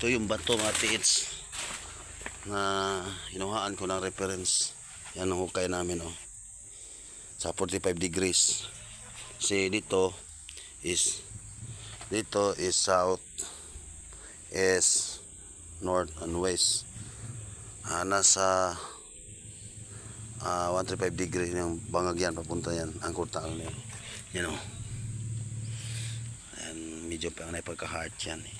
Ito yung bato mga tiits na hinuhaan ko ng reference. Yan ang hukay namin oh. Sa 45 degrees. Kasi dito is south, east, north and west. Nasa 135 degrees yung bangag yan, papunta yan. Ang kurtaang yan. You know. And medyo pa ang pagka-heart yan eh.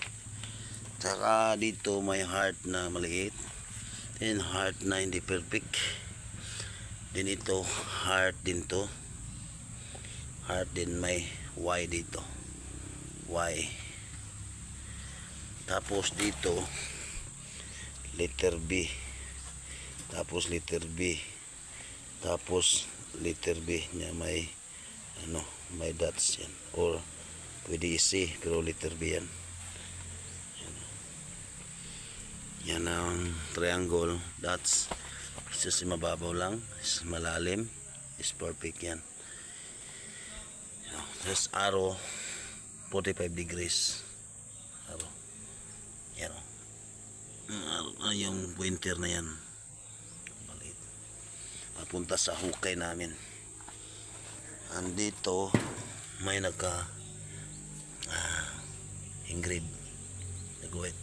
Saka dito may heart na maliit. Then heart na hindi perfect. Then ito heart din to. Heart din may Y dito. Y. Tapos dito letter B. Tapos letter B. Tapos letter B niya may may dots yan. Or pwede C pero letter B yan. Yan ang triangle dots. Isa si mababaw lang, is malalim, is perfect yan. There's arrow 45 degrees. Arrow. Yan o. Yung pointer na yan. Maliit. Papunta sa hukay namin. Andito may nagka engrave. Nagawit.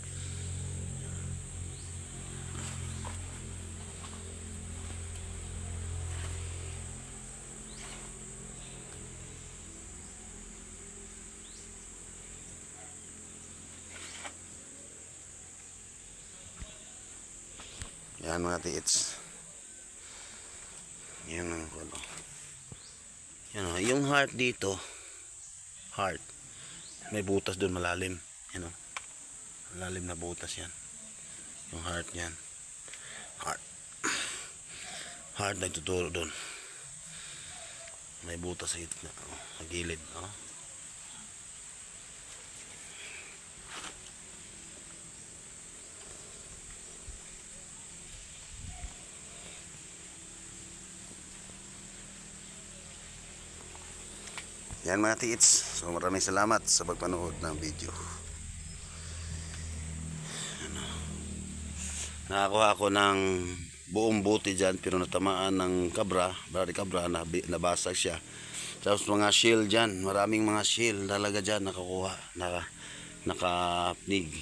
Yan mga tiits. Yan ang ano. Yan o. Yung heart dito. Heart. May butas doon malalim. Yan o. Malalim na butas yan. Yung heart yan. Heart. Heart nagtuturo doon. May butas sa gitna. Sa gilid. O. Yan mga tiits. So maraming salamat sa pagpanood ng video. Nakakuha ako ng buong buti dyan pero natamaan ng kabra. Bari kabra, nabasag siya. Tapos mga shell dyan. Maraming mga shell talaga dyan nakakuha. Nakapnig.